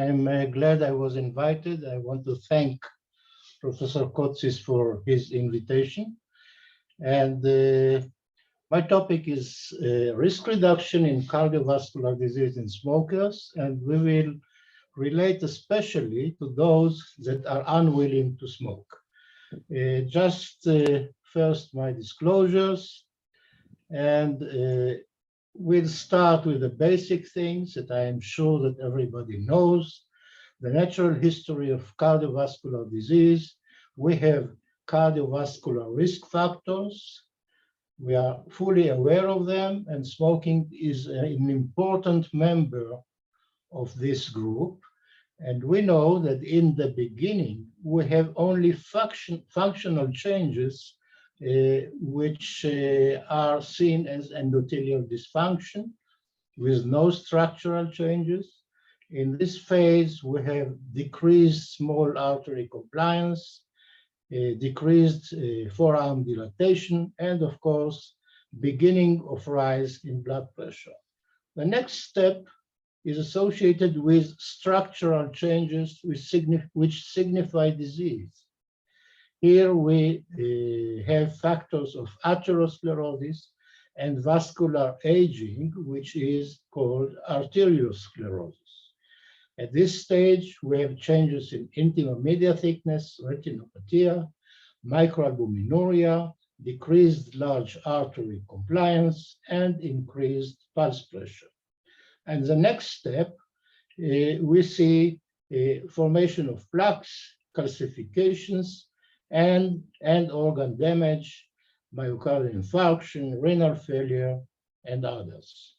I'm glad I was invited. I want to thank Professor Kotsis for his invitation. And my topic is risk reduction in cardiovascular disease in smokers, and we will relate especially to those that are unwilling to smoke. Just first, my disclosures, and we'll start with the basic things that I am sure that everybody knows. The natural history of cardiovascular disease. We have cardiovascular risk factors. We are fully aware of them, and smoking is an important member of this group. And we know that in the beginning, we have only functional changes which are seen as endothelial dysfunction with no structural changes. In this phase, we have decreased small artery compliance, decreased forearm dilatation, and of course, beginning of rise in blood pressure. The next step is associated with structural changes which signify disease. Here we have factors of atherosclerosis and vascular aging, which is called arteriosclerosis. At this stage, we have changes in intima media thickness, retinopathia, microalbuminuria, decreased large artery compliance, and increased pulse pressure. And the next step, we see formation of plaques, calcifications, and organ damage, myocardial infarction, renal failure, and others.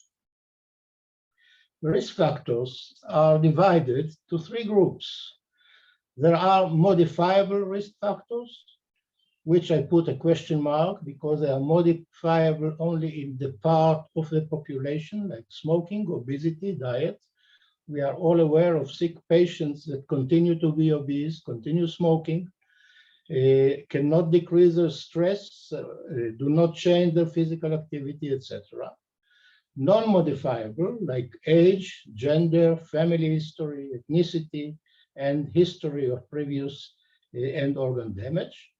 The risk factors are divided to three groups. There are modifiable risk factors, which I put a question mark because they are modifiable only in the part of the population, like smoking, obesity, diet. We are all aware of sick patients that continue to be obese, continue smoking, cannot decrease their stress, do not change their physical activity, etc. Non-modifiable, like age, gender, family history, ethnicity, and history of previous end organ damage.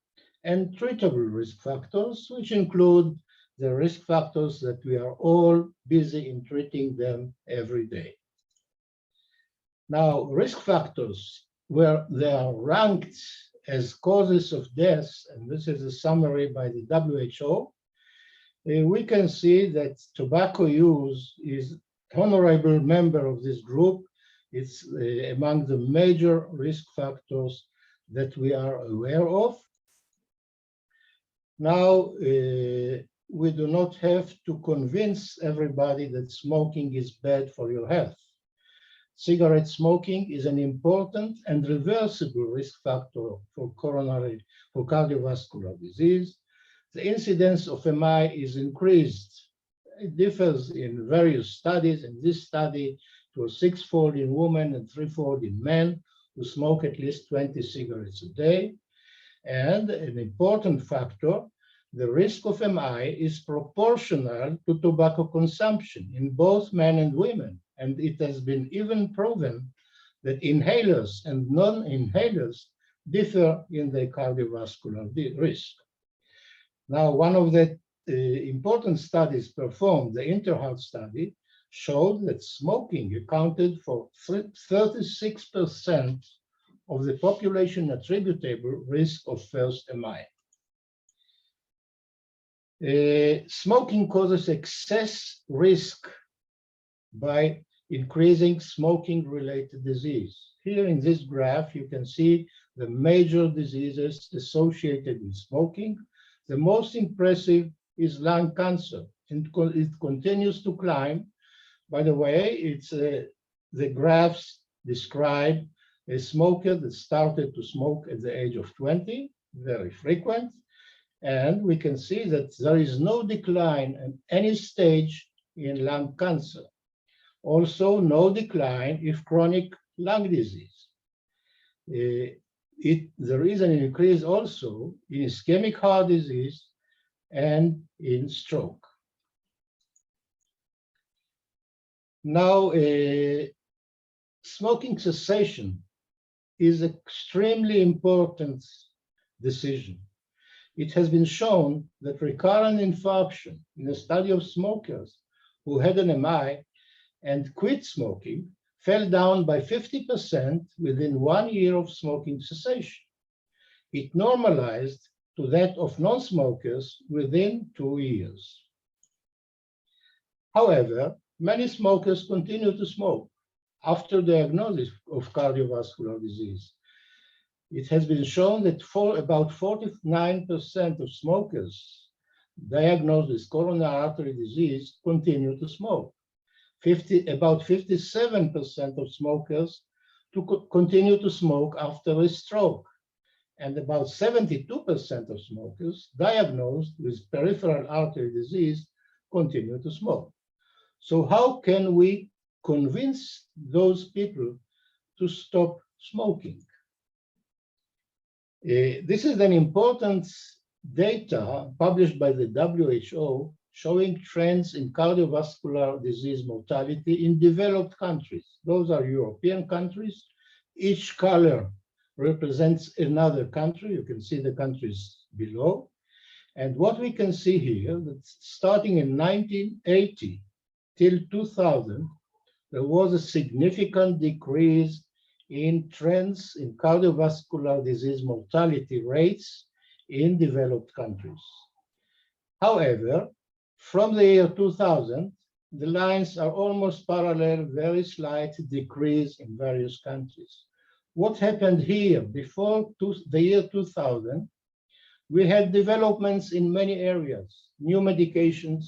And treatable risk factors, which include the risk factors that we are all busy in treating them every day. Now, risk factors, where they are ranked as causes of death, and this is a summary by the WHO, we can see that tobacco use is an honorable member of this group. It's among the major risk factors that we are aware of. Now, we do not have to convince everybody that smoking is bad for your health. Cigarette smoking is an important and reversible risk factor for cardiovascular disease. The incidence of MI is increased. It differs in various studies. In this study, it was six-fold in women and threefold in men who smoke at least 20 cigarettes a day. And an important factor, the risk of MI is proportional to tobacco consumption in both men and women. And it has been even proven that inhalers and non-inhalers differ in their cardiovascular risk. Now, one of the important studies performed, the Interheart study, showed that smoking accounted for 36% of the population attributable risk of first MI. Smoking causes excess risk by increasing smoking-related disease. Here in this graph, you can see the major diseases associated with smoking. The most impressive is lung cancer, and it continues to climb. By the way, it's the graphs describe a smoker that started to smoke at the age of 20, very frequent, and we can see that there is no decline at any stage in lung cancer. Also, no decline if chronic lung disease. There is an increase also in ischemic heart disease and in stroke. Now, Smoking cessation is an extremely important decision. It has been shown that recurrent infarction in a study of smokers who had an MI and quit smoking fell down by 50% within 1 year of smoking cessation. It normalized to that of non-smokers within 2 years. However, many smokers continue to smoke after diagnosis of cardiovascular disease. It has been shown that for about 49% of smokers diagnosed with coronary artery disease continue to smoke. About 57% of smokers continue to smoke after a stroke, and about 72% of smokers diagnosed with peripheral artery disease continue to smoke. So how can we convince those people to stop smoking? This is an important data published by the WHO showing trends in cardiovascular disease mortality in developed countries. Those are European countries. Each color represents another country. You can see the countries below. And what we can see here, that starting in 1980 till 2000, there was a significant decrease in trends in cardiovascular disease mortality rates in developed countries. However, from the year 2000, the lines are almost parallel, very slight decrease in various countries. What happened here? Before the year 2000, we had developments in many areas, new medications,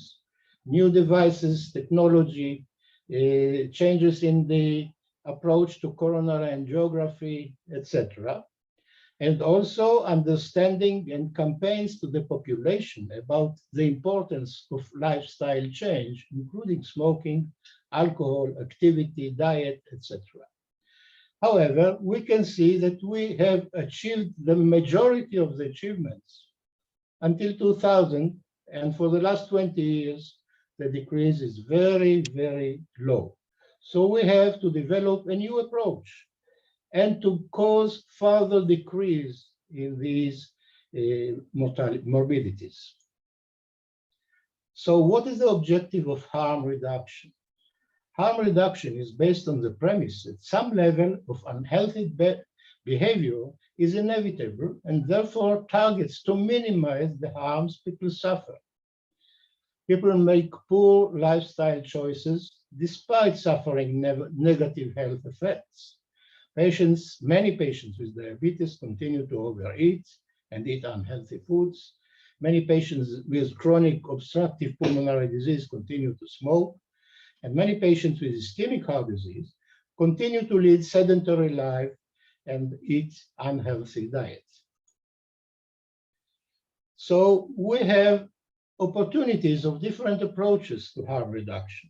new devices, technology, changes in the approach to coronary angiography, etc. And also understanding and campaigns to the population about the importance of lifestyle change, including smoking, alcohol, activity, diet, etc. However, we can see that we have achieved the majority of the achievements until 2000, and for the last 20 years, the decrease is very, very low. So we have to develop a new approach and to cause further decrease in these morbidities. So what is the objective of harm reduction? Harm reduction is based on the premise that some level of unhealthy behavior is inevitable and therefore targets to minimize the harms people suffer. People make poor lifestyle choices despite suffering negative health effects. Many patients with diabetes continue to overeat and eat unhealthy foods. Many patients with chronic obstructive pulmonary disease continue to smoke. And many patients with ischemic heart disease continue to lead sedentary life and eat unhealthy diets. So we have opportunities of different approaches to harm reduction.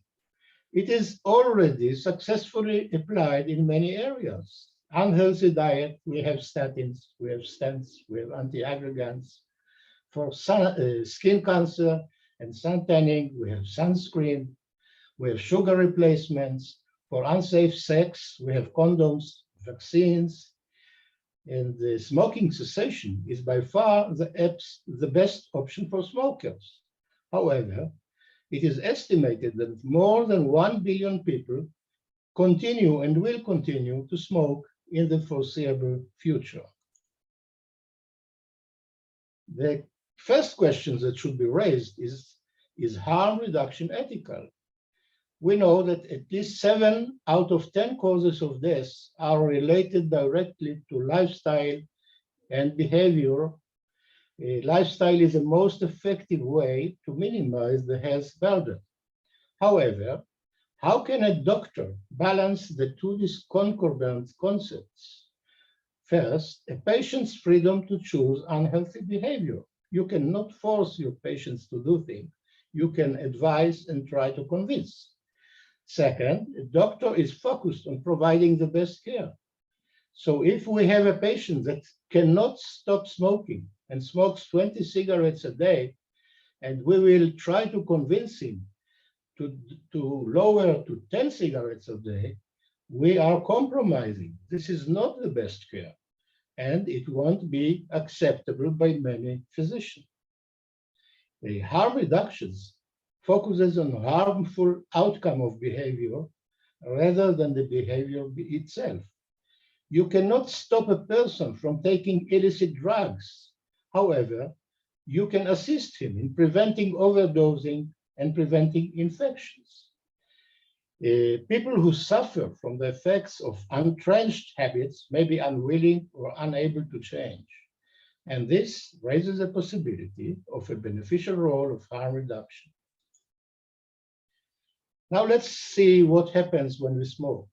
It is already successfully applied in many areas. Unhealthy diet, we have statins, we have stents, we have antiaggregants. For skin cancer and sun tanning, we have sunscreen, we have sugar replacements. For unsafe sex, we have condoms, vaccines. And the smoking cessation is by far the best option for smokers. However, it is estimated that more than 1 billion people continue and will continue to smoke in the foreseeable future. The first question that should be raised is harm reduction ethical? We know that at least 7 out of 10 causes of death are related directly to lifestyle and behavior. Lifestyle is the most effective way to minimize the health burden. However, how can a doctor balance the two discordant concepts? First, a patient's freedom to choose unhealthy behavior. You cannot force your patients to do things. You can advise and try to convince. Second, a doctor is focused on providing the best care. So if we have a patient that cannot stop smoking and smokes 20 cigarettes a day, and we will try to convince him to lower to 10 cigarettes a day, we are compromising. This is not the best care, and it won't be acceptable by many physicians. The harm reductions focuses on harmful outcome of behavior rather than the behavior itself. You cannot stop a person from taking illicit drugs. However, you can assist him in preventing overdosing and preventing infections. People who suffer from the effects of entrenched habits may be unwilling or unable to change. And this raises the possibility of a beneficial role of harm reduction. Now let's see what happens when we smoke.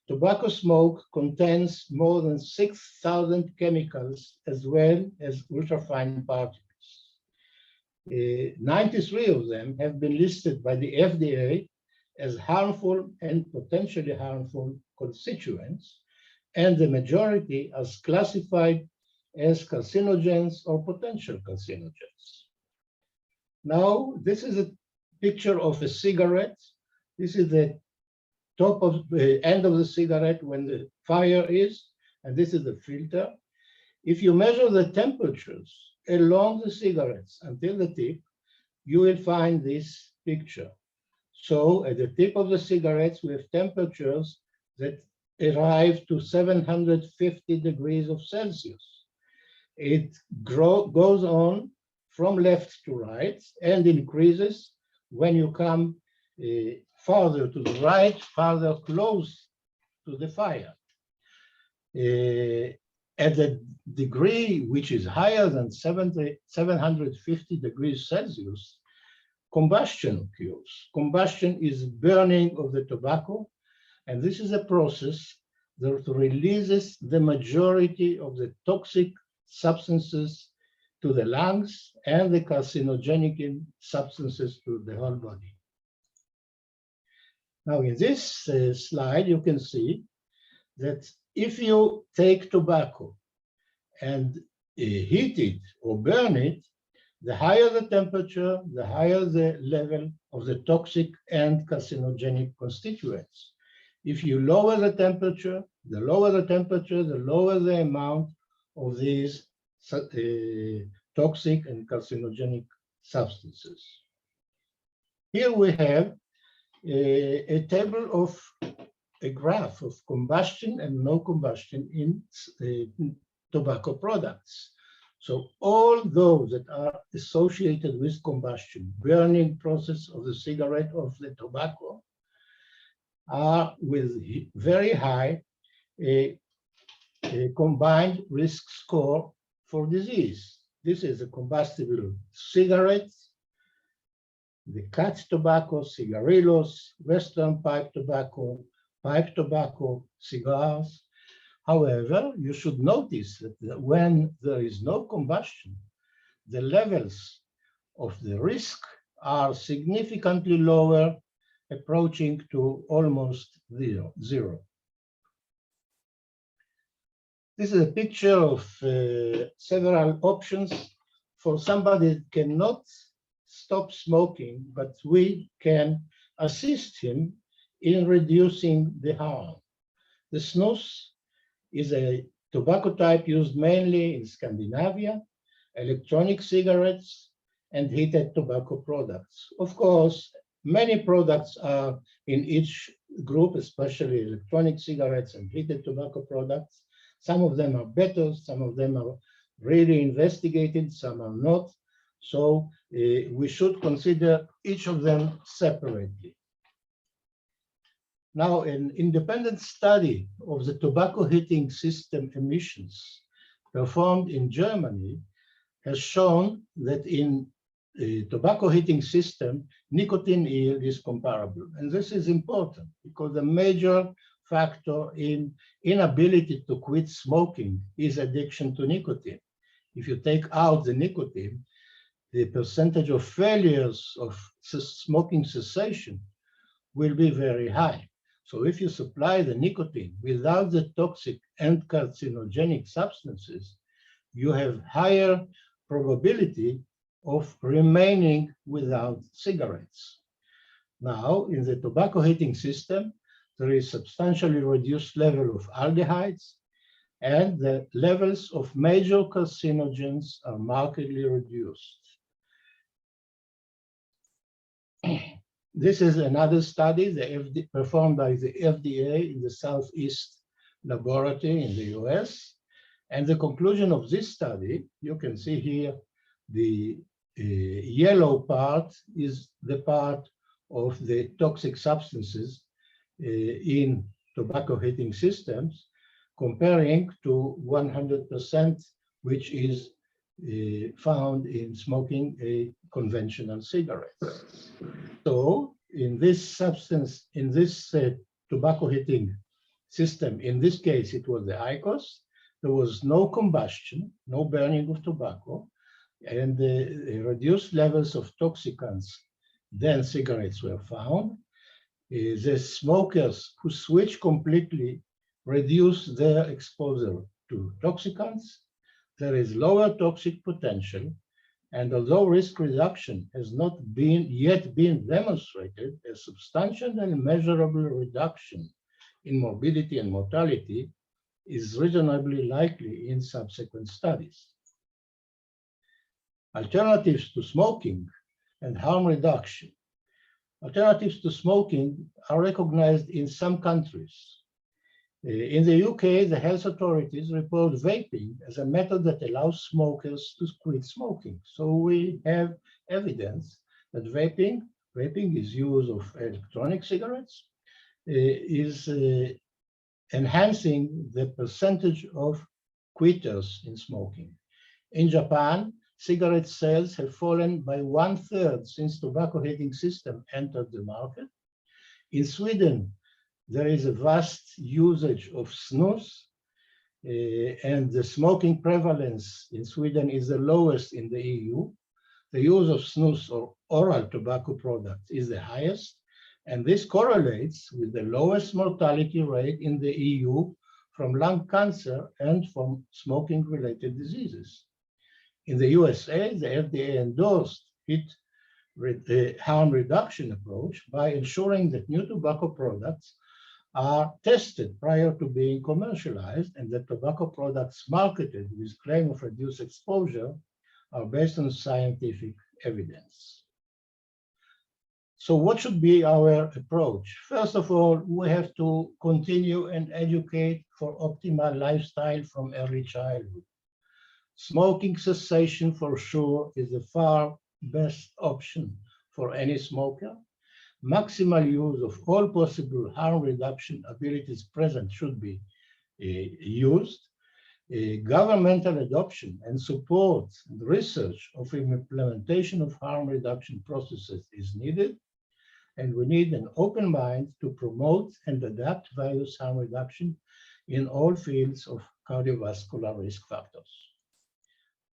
Tobacco smoke contains more than 6,000 chemicals as well as ultrafine particles. 93 of them have been listed by the FDA as harmful and potentially harmful constituents, and the majority as classified as carcinogens or potential carcinogens. Now, this is a picture of a cigarette. This is the top of the end of the cigarette when the fire is, and this is the filter. If you measure the temperatures along the cigarettes until the tip, you will find this picture. So at the tip of the cigarettes, we have temperatures that arrive to 750 degrees of Celsius. It goes on from left to right and increases when you come farther to the right, farther close to the fire. At the degree which is higher than 750 degrees Celsius, combustion occurs. Combustion is burning of the tobacco, and this is a process that releases the majority of the toxic substances to the lungs and the carcinogenic substances to the whole body. Now, in this slide, you can see that if you take tobacco and heat it or burn it, the higher the temperature, the higher the level of the toxic and carcinogenic constituents. If you lower the temperature, the lower the amount of these toxic and carcinogenic substances. Here we have a table of a graph of combustion and no combustion in tobacco products. So all those that are associated with combustion, burning process of the cigarette, of the tobacco, are with very high combined risk score for disease. This is a combustible cigarette, the cut tobacco, cigarillos, Western pipe tobacco, cigars. However, you should notice that when there is no combustion, the levels of the risk are significantly lower, approaching to almost zero. This is a picture of several options for somebody that cannot stop smoking, but we can assist him in reducing the harm. The snus is a tobacco type used mainly in Scandinavia, electronic cigarettes, and heated tobacco products. Of course, many products are in each group, especially electronic cigarettes and heated tobacco products. Some of them are better, some of them are really investigated, some are not. So we should consider each of them separately. Now, an independent study of the tobacco heating system emissions performed in Germany has shown that in a tobacco heating system, nicotine yield is comparable. And this is important because the major factor in inability to quit smoking is addiction to nicotine. If you take out the nicotine, the percentage of failures of smoking cessation will be very high. So if you supply the nicotine without the toxic and carcinogenic substances, you have higher probability of remaining without cigarettes. Now, in the tobacco heating system, there is substantially reduced level of aldehydes, and the levels of major carcinogens are markedly reduced. This is another study performed by the FDA in the Southeast Laboratory in the US. And the conclusion of this study, you can see here, the yellow part is the part of the toxic substances in tobacco heating systems, comparing to 100%, which is found in smoking a conventional cigarette. So in this substance, in this tobacco heating system, in this case, it was the IQOS, there was no combustion, no burning of tobacco, and the reduced levels of toxicants than cigarettes were found. The smokers who switched completely reduced their exposure to toxicants. There is lower toxic potential, and although risk reduction has not yet been demonstrated, a substantial and measurable reduction in morbidity and mortality is reasonably likely in subsequent studies. Alternatives to smoking and harm reduction. Alternatives to smoking are recognized in some countries. In the UK, the health authorities report vaping as a method that allows smokers to quit smoking. So we have evidence that vaping is use of electronic cigarettes, is enhancing the percentage of quitters in smoking. In Japan, cigarette sales have fallen by 1/3 since tobacco heating system entered the market. In Sweden, there is a vast usage of snus, and the smoking prevalence in Sweden is the lowest in the EU. The use of snus or oral tobacco products is the highest, and this correlates with the lowest mortality rate in the EU from lung cancer and from smoking-related diseases. In the USA, the FDA endorsed its harm reduction approach by ensuring that new tobacco products are tested prior to being commercialized, and that tobacco products marketed with claim of reduced exposure are based on scientific evidence. So what should be our approach? First of all, we have to continue and educate for optimal lifestyle from early childhood. Smoking cessation for sure is the far best option for any smoker. Maximal use of all possible harm reduction abilities present should be used. Governmental adoption and support and research of implementation of harm reduction processes is needed, and we need an open mind to promote and adapt various harm reduction in all fields of cardiovascular risk factors.